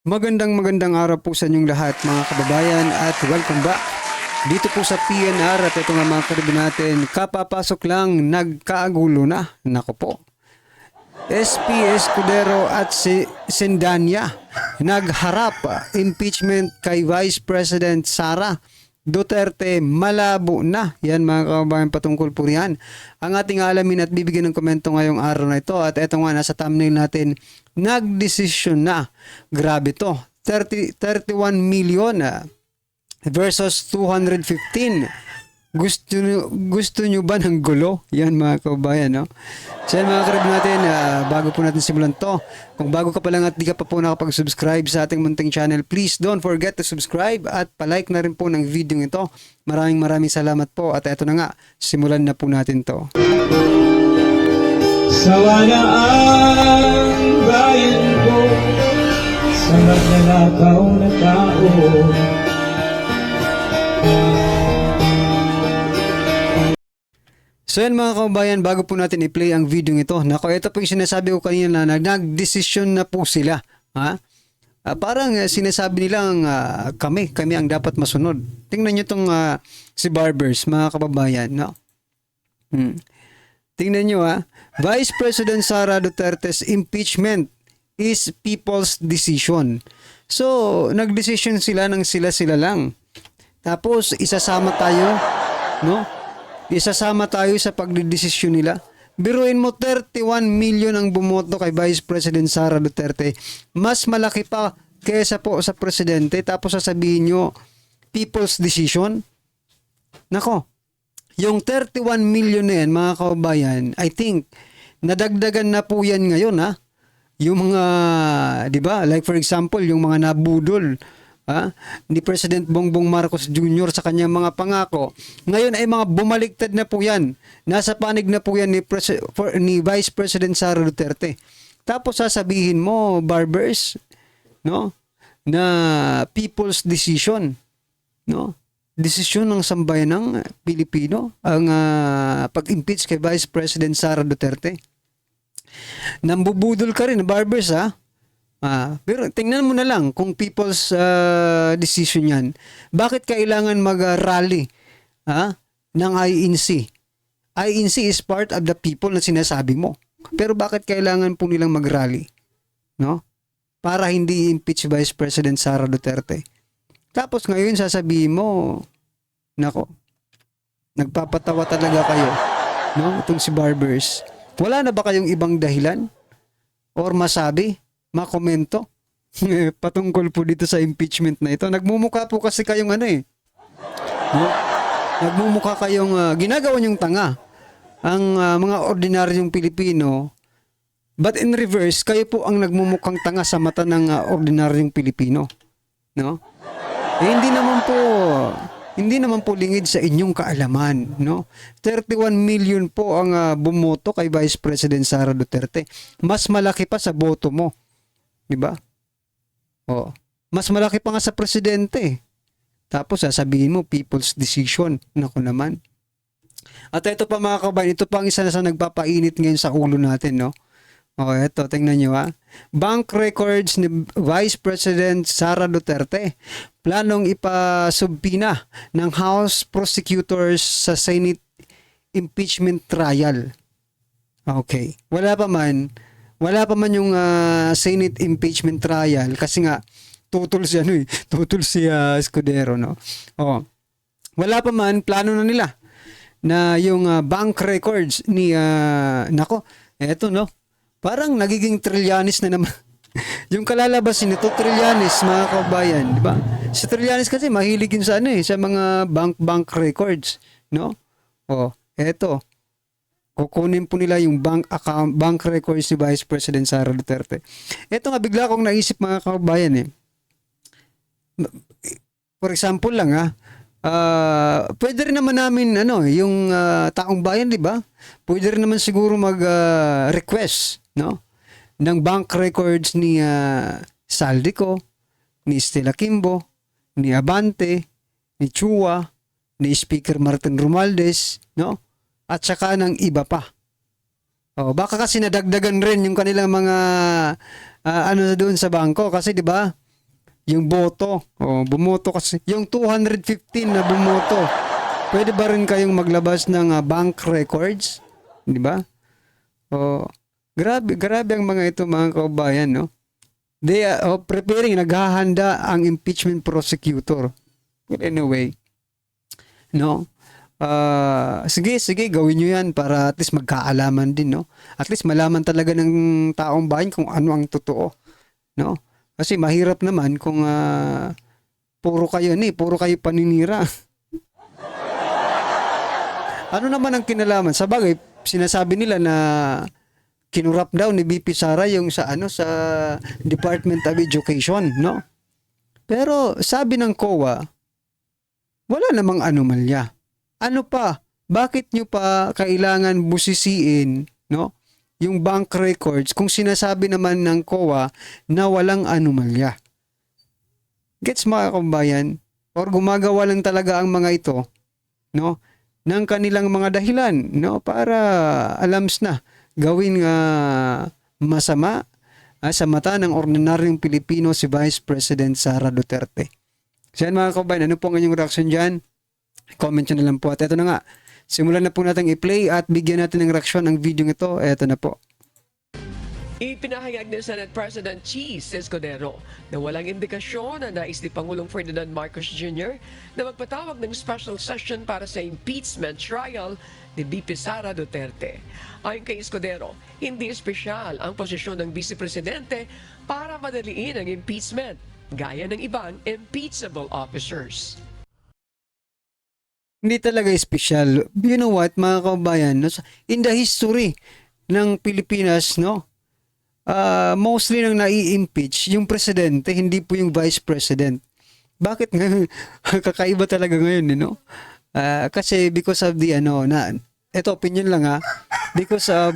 Magandang araw po sa inyong lahat mga kababayan at welcome back dito po sa PNR at ito nga mga karibo natin, kapapasok lang nagkaagulo na, nako po. SP Escudero at si Sendanya nagharap impeachment kay Vice President Sara Duterte, malabo na. Yan mga kababayan, patungkol po riyan ang ating alamin at bibigyan ng komento ngayong araw na ito. At eto nga, nasa thumbnail natin, nagdesisyon na. Grabe to, 31 million versus 215. Gusto nyo ba ng gulo? Yan mga kababayan, no? So yan mga karib natin, bago po natin simulan to, kung bago ka pa lang at di ka pa po nakapag-subscribe sa ating munting channel, please don't forget to subscribe at palike na rin po ng video ito. Maraming salamat po at eto na nga, simulan na po natin to. Sawa na ang bayan ko sa magnanakaw na tao. So yan mga kababayan, bago po natin i-play ang video ito, nako, ito po yung sinasabi ko kanina na nagdesisyon na po sila. Ha? Parang sinasabi nilang kami ang dapat masunod. Tingnan nyo itong si Barbers, mga kababayan. No? Tingnan nyo Vice President Sara Duterte's impeachment is people's decision. So, nagdesisyon sila ng sila lang. Tapos, isasama tayo, no? Isasama tayo sa pagdedesisyon nila. Biruin mo, 31 million ang bumoto kay Vice President Sara Duterte. Mas malaki pa kaysa po sa presidente. Tapos sasabihin nyo, people's decision. Nako, yung 31 million na yan, mga kababayan, I think, nadagdagan na po yan ngayon, Yung mga, di ba, like for example, yung mga nabudol, ni President Bongbong Marcos Jr. sa kanyang mga pangako. Ngayon ay mga bumaliktad na po yan. Nasa panig na po yan ni Vice President Sara Duterte. Tapos sasabihin mo, Barbers, no, na people's decision, no? Desisyon ng sambayan ng Pilipino ang pag-impeach kay Vice President Sara Duterte. Nambubudol ka rin, Barbers, pero tingnan mo na lang kung people's decision yan. Bakit kailangan mag-rally ng INC? INC is part of the people na sinasabi mo. Pero bakit kailangan po nilang mag-rally? No? Para hindi impeach Vice President Sara Duterte. Tapos ngayon sasabihin mo, nako, nagpapatawa talaga kayo. No? Itong si Barbers. Wala na ba kayong ibang dahilan? Or masabi? Makomento patungkol po dito sa impeachment na ito. Nagmumukha po kasi kayong no? Nagmumukha kayong ginagawa niyong tanga ang mga ordinaryong Pilipino, but in reverse, kayo po ang nagmumukhang tanga sa mata ng ordinaryong Pilipino, no? Hindi naman po lingid sa inyong kaalaman, no? 31 million po ang bumoto kay Vice President Sara Duterte. Mas malaki pa sa boto mo. Diba? Mas malaki pa nga sa presidente. Tapos sasabihin mo, people's decision. Naku naman. At ito pa mga kabayan, ito pa ang isa na sa nagpapainit ngayon sa ulo natin, no? Okay, ito, tingnan nyo Bank records ni Vice President Sara Duterte. Planong ipasubpina ng House prosecutors sa Senate impeachment trial. Okay. Wala pa man yung Senate impeachment trial kasi nga tutol si Escudero, no. Wala pa man, plano na nila na yung bank records ni nako, eto, no. Parang nagiging Trillanes na naman. Yung kalalabasin nito, Trillanes, mga kabayan, di ba? Si Trillanes kasi mahilig yun sa sa mga bank records, no. Eto. Kukunin po nila yung bank records ni Vice President Sara Duterte. Ito nga, bigla akong naisip mga kababayan For example lang pwede rin naman namin yung taong bayan, di ba? Pwede rin naman siguro mag-request, no? Ng bank records ni Saldico, ni Stella Kimbo, ni Abante, ni Chua, ni Speaker Martin Romualdez, no? At saka ng iba pa. Baka kasi nadagdagan rin yung kanilang mga doon sa bangko kasi 'di ba? yung boto. Bumoto kasi. Yung 215 na bumoto. Pwede ba rin kayong maglabas ng bank records? Di ba? Grabe ang mga ito mga kaubayan, no? They are preparing, naghahanda ang impeachment prosecutor. Well, anyway, no? Sige, gawin nyo yan para at least magkaalaman din, no? At least malaman talaga ng taong bayan kung ano ang totoo, no? Kasi mahirap naman kung puro kayo paninira. Ano naman ang kinalaman? Sa bagay, sinasabi nila na kinurap daw ni BP Sara yung sa Department of Education, no? Pero sabi ng COA, wala namang anomalya. Ano pa? Bakit nyo pa kailangan busisiin, no? Yung bank records kung sinasabi naman ng COA na walang anomalya. Gets mga kabayan? Or gumagawa lang talaga ang mga ito, no? Ng kanilang mga dahilan, no? Para alams na gawing masama sa mata ng ordinaryong Pilipino si Vice President Sara Duterte. So yan mga kabayan, ano po ang inyong reaction dyan? Comment nyo na lang po. At eto na nga, simulan na po natin i-play at bigyan natin ng reaksyon ang video ito. Eto na po. Ipinahayag ni Senate President Cheese Escudero na walang indikasyon na nais ni Pangulong Ferdinand Marcos Jr. na magpatawag ng special session para sa impeachment trial ni VP Sara Duterte. Ayon kay Escudero, hindi espesyal ang posisyon ng Vice Presidente para madaliin ang impeachment, gaya ng ibang impeachable officers. Hindi talaga espesyal. You know what, mga kabayan, no? In the history ng Pilipinas, no? Mostly nang nai-impeach yung presidente, hindi po yung vice president. Bakit ngayon? Kakaiba talaga ngayon, no? Kasi because of the ito opinion lang because of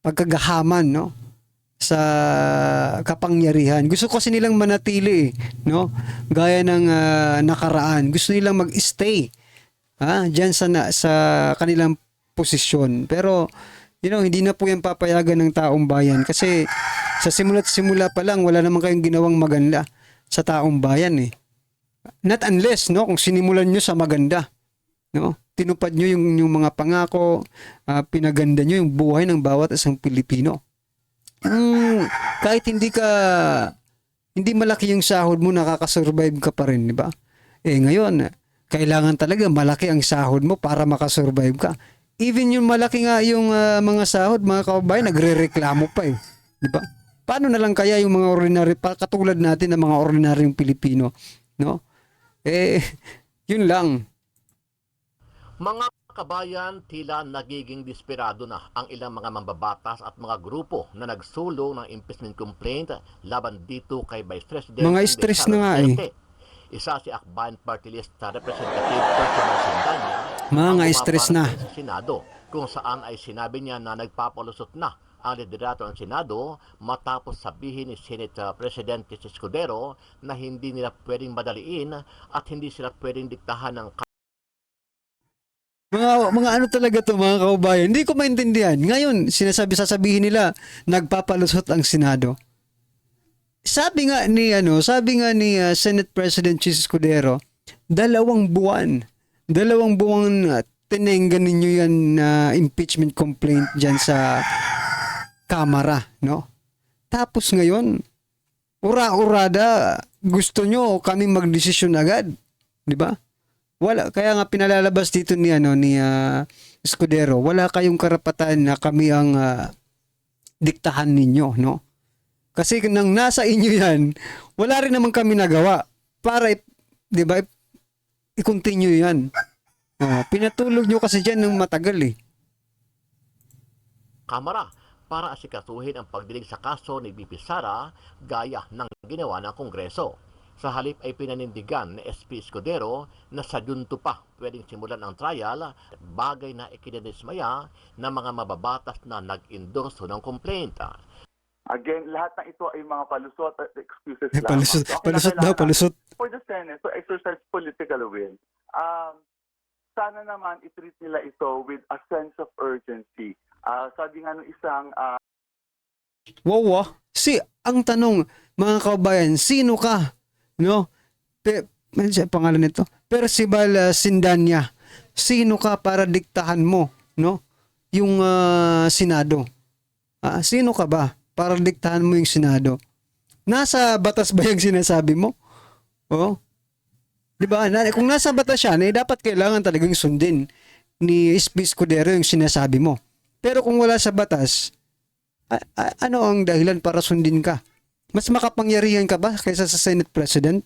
pagkagahaman, no? Sa kapangyarihan. Gusto kasi nilang manatili, no? Gaya ng nakaraan. Gusto nilang mag-stay diyan sa kanilang posisyon. Pero hindi na po yan papayagan ng taong bayan kasi sa simula't simula pa lang wala naman kayong ginawang maganda sa taong bayan eh. Not unless, no, kung sinimulan nyo sa maganda, no? Tinupad nyo yung mga pangako, pinaganda nyo yung buhay ng bawat isang Pilipino. Kahit hindi malaki yung sahod mo, nakakasurvive ka pa rin, di ba? Ngayon, kailangan talaga malaki ang sahod mo para makasurvive ka. Even yung malaki nga yung mga sahod, mga kababayan, nagrereklamo pa eh. Di ba? Paano na lang kaya yung mga ordinary, katulad natin ng mga ordinaryong Pilipino, no? Yun lang. Mga kabayan, tila nagiging desperado na ang ilang mga mambabatas at mga grupo na nagsulong ng impeachment complaint laban dito kay Vice President. Mga stress na nga eh. Isa si Akbayan Party List sa Representative Personal Sandanya. Mga stress na. Sa Senado, kung saan ay sinabi niya na nagpapalusot na ang liderato ng Senado matapos sabihin ni Senate President Escudero na hindi nila pwedeng madaliin at hindi sila pwedeng diktahan ng Mga ano talaga to mga kaubayan. Hindi ko maintindihan. Ngayon, sasabihin nila, nagpapalusot ang Senado. Sabi nga ni Senate President Chis Escudero, 2 buwan tinenggan ninyo yan na impeachment complaint diyan sa Kamara, no? Tapos ngayon, ura-urada, gusto nyo kami magdesisyon agad, di ba? Wala, kaya nga pinalalabas dito ni Escudero, wala kayong karapatan na kami ang diktahan ninyo, no? Kasi nang nasa inyo yan, wala rin naman kami nagawa para, di ba, i-continue yan. Pinatulog nyo kasi dyan ng matagal eh. Kamara para asikasuhin ang pagdinig sa kaso ni VP Sara gaya ng ginawa ng Kongreso. Sa halip ay pinanindigan ni SP Escudero na sa junto pa pwedeng simulan ang trial, bagay na ikinadismaya ng mga mababatas na nag-endorso ng complaint. Again, lahat ng ito ay mga palusot at excuses lang. Palusot. For the Senate to exercise political will, sana naman i-treat nila ito with a sense of urgency. Sabi nga nung isang ang tanong, mga kabayan, sino ka? No? Ano siya pangalan nito? Percival Sindanya. Sino ka para diktahan mo, no? Yung Senado. Sino ka ba para diktahan mo yung Senado? Nasa batas ba yung sinasabi mo? Oh. 'Di ba? Kung nasa batas siya, dapat kailangan talagang sundin ni SP Escudero yung sinasabi mo. Pero kung wala sa batas, ano ang dahilan para sundin ka? Mas makapangyarihan ka ba kaysa sa Senate President?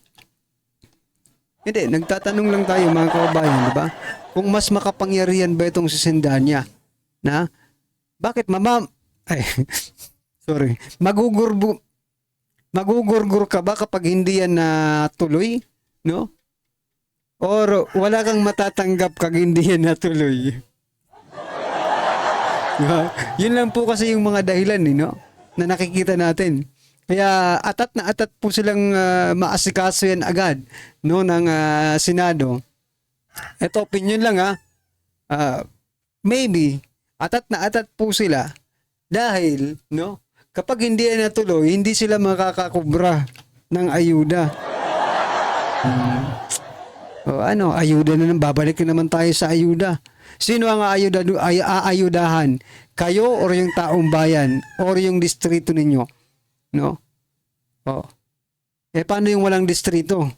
Hindi, nagtatanong lang tayo mga kababayan, di ba? Kung mas makapangyarihan ba itong si Sindanya, na bakit sorry, magugurgur ka ba kapag hindi yan tuloy, no? Or wala kang matatanggap kapag hindi yan natuloy? Diba? Yun lang po kasi yung mga dahilan, no? Na nakikita natin. Kaya atat na atat po silang maasikaso yan agad, no, ng Senado. Ito opinion lang maybe atat na atat po sila dahil, no, kapag hindi yan natuloy, hindi sila makakakubra ng ayuda. Ayuda na naman, babalik na naman tayo sa ayuda. Sino ang aayudahan? Kayo or yung taong bayan or yung distrito ninyo? No? Paano yung walang distrito?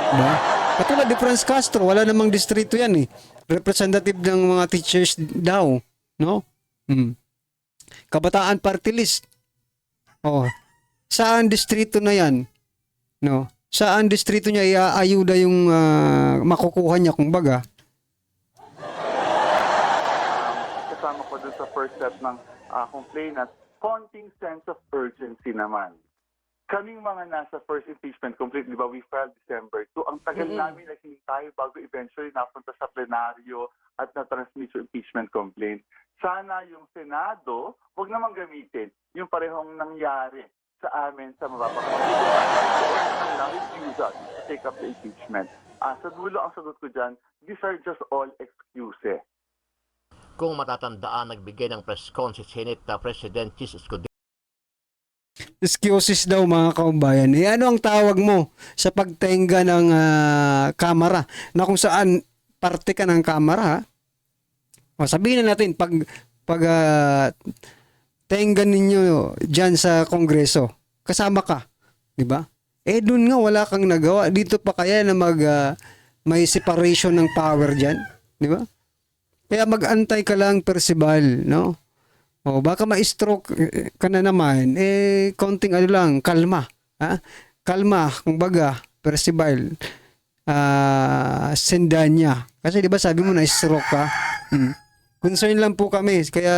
Diba? Katulad ni Franz Castro, wala namang distrito yan eh. Representative ng mga teachers daw. No? Kabataan Party List. Saan distrito na yan? No? Saan distrito niya iaayuda yung makukuha niya kumbaga? Kasama ko dun sa first step ng complainant, konting sense of urgency naman. Kaming mga nasa first impeachment complaint, di ba, we filed December 2. Ang tagal namin naghihintay bago eventually napunta sa plenaryo at na-transmit yung impeachment complaint. Sana yung Senado, wag naman gamitin yung parehong nangyari sa amin sa mababang refusal to take up the impeachment. Sa dulo ang sagot ko dyan, these are just all excuses. Kung matatandaan, nagbigay ng press con si Senate President Chis Escudero. Excuses daw mga kaumbayan. Ano ang tawag mo sa pagtenga ng kamera? Na kung saan parte ka ng kamera, sabihin na natin, pag tenga ninyo dyan sa Kongreso, kasama ka, di ba? Doon nga wala kang nagawa. Dito pa kaya na may separation ng power dyan, di ba? Kaya mag-antay ka lang, Percival, no? Baka ma-stroke ka na naman, konting kalma. Kalma, kumbaga, Percival, Sindanya. Kasi di ba sabi mo na-stroke ka? Concern lang po kami, kaya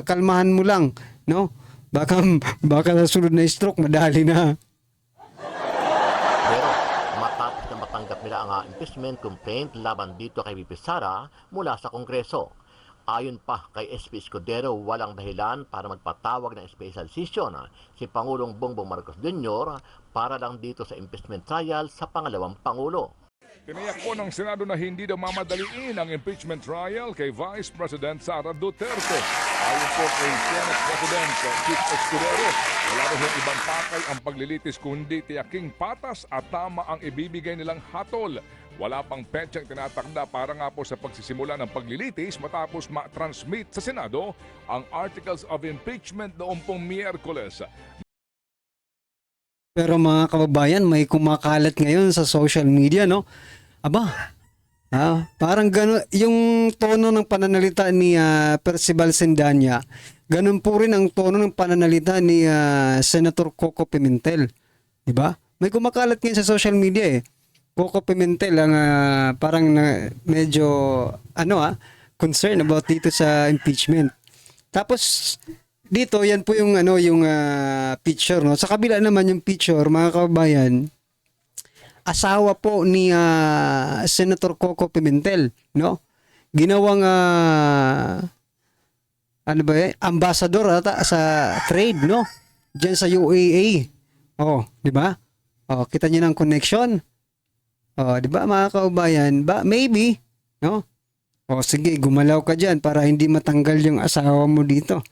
kalmahan mo lang, no? Baka sa sunod na stroke, madali na. Pero matapos na matanggap nila ang impeachment complaint laban dito kay VP Sara mula sa Kongreso. Ayon pa kay SP Escudero, walang dahilan para magpatawag ng special session si Pangulong Bongbong Marcos Jr. para lang dito sa impeachment trial sa pangalawang Pangulo. Tiniyak po ng Senado na hindi daw mamadaliin ang impeachment trial kay Vice President Sara Duterte. Ayon po kay Senate President Chief Escudero, wala rin ibang pakay ang paglilitis kundi tiyaking patas at tama ang ibibigay nilang hatol. Wala pang petsang tinatakda para nga po sa pagsisimula ng paglilitis matapos ma-transmit sa Senado ang Articles of Impeachment noong pong Miyerkules. Pero mga kababayan, may kumakalat ngayon sa social media, no? Parang gano'n, yung tono ng pananalita ni Percival Sindanya, ganun po rin ang tono ng pananalita ni Senator Coco Pimentel. Diba? May kumakalat ngayon sa social media eh. Coco Pimentel ang parang medyo, concern about dito sa impeachment. Tapos, dito, yan po yung picture, no? Sa kabila naman yung picture, mga kababayan, asawa po ni Senator Coco Pimentel, no? Ginawang ambassador sa trade, no? Diyan sa UAE. Di ba? Kita niyo ng connection. Di ba mga kababayan? Maybe, no? Sige, gumalaw ka diyan para hindi matanggal yung asawa mo dito.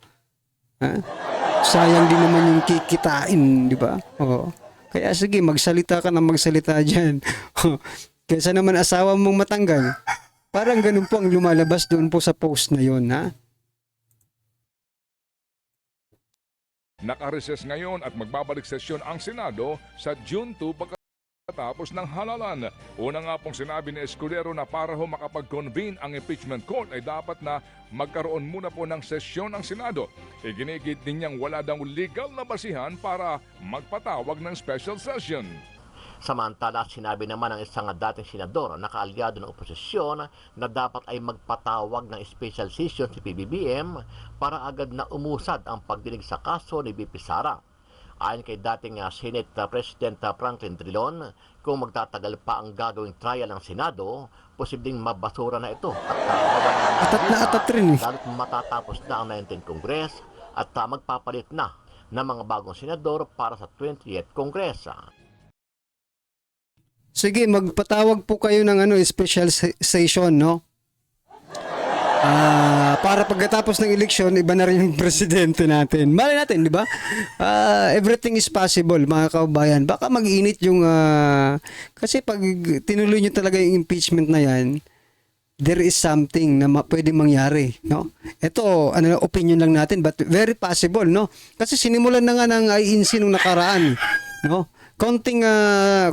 Sayang din naman yung kikitain, di ba? Oo. Kaya sige, magsalita ka na magsalita dyan. Kaysa naman asawa mong matanggal. Parang ganun po ang lumalabas doon po sa post na yon, ha? Nakareses ngayon at magbabalik sesyon ang Senado sa June 2 pagkatapos ng halalan. Una nga pong sinabi ni Escudero na para ho makapag-convene ang impeachment court ay dapat na magkaroon muna po ng sesyon ang Senado. Iginigit din niyang wala daw legal na basihan para magpatawag ng special session. Samantala, sinabi naman ng isang dating senador na kaalyado ng oposisyon na dapat ay magpatawag ng special session si PBBM para agad na umusad ang pagdinig sa kaso ni BP Sara. Ayon kay dating Senate President Franklin Drilon, kung magtatagal pa ang gagawing trial ng Senado, posibleng mabasura na ito at Atat na atat rin, eh. lalo't matatapos na ang 19th Congress at magpapalit na ng mga bagong senador para sa 20th Congress. Sige, magpatawag po kayo ng special session, no? Para pagkatapos ng eleksyon, iba na rin yung presidente natin. Mali natin, di ba? Everything is possible, mga kaubayan. Baka mag-init yung... kasi pag tinuloy nyo talaga yung impeachment na yan, there is something na pwede mangyari, no? Ito, opinion lang natin, but very possible, no? Kasi sinimulan na nga ng INC nung nakaraan, no? Konting na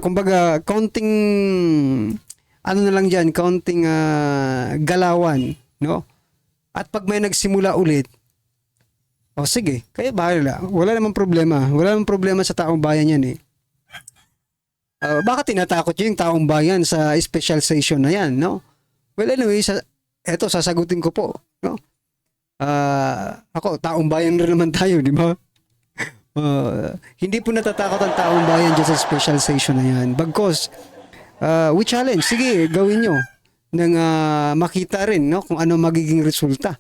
lang dyan, konting galawan, no? At pag may nagsimula ulit, sige, kaya bahala. Wala namang problema. Wala namang problema sa taong bayan yan, eh. Bakit tinatakot nyo yung taong bayan sa special session na yan, no? Well, anyway, eto, sasagutin ko po, no? Ako, taong bayan rin naman tayo, di ba? Hindi po natatakot ang taong bayan dyan sa special session na yan. Bagkos, we challenge. Sige, gawin nyo nang makita rin, no, kung ano magiging resulta.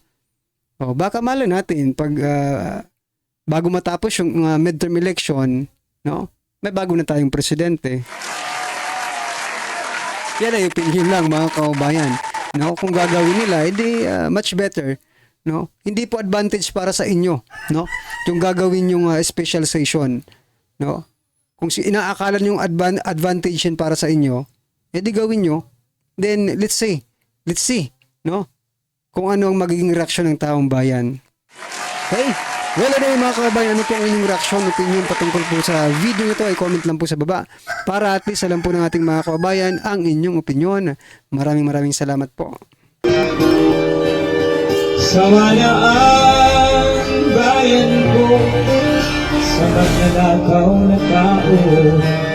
Baka mala natin pag bago matapos yung midterm election, no, may bago na tayong presidente. Yan ay opinion lang, mga kaubayan. No, kung gagawin nila, edi much better. No? Hindi po advantage para sa inyo, no? Yung gagawin yung special session, no? Kung inaakalan yung advantage yan para sa inyo, edi gawin nyo. Then let's see, no? Kung ano ang magiging reaksyon ng taong bayan. Okay? Well, anyway, mga kababayan, ano po ang inyong reaksyon, opinion patungkol po sa video ito, ay comment lang po sa baba para at least alam po ng ating mga kababayan ang inyong opinion. Maraming salamat po. Sawa na ang bayan ko sa magnanakaw na tao.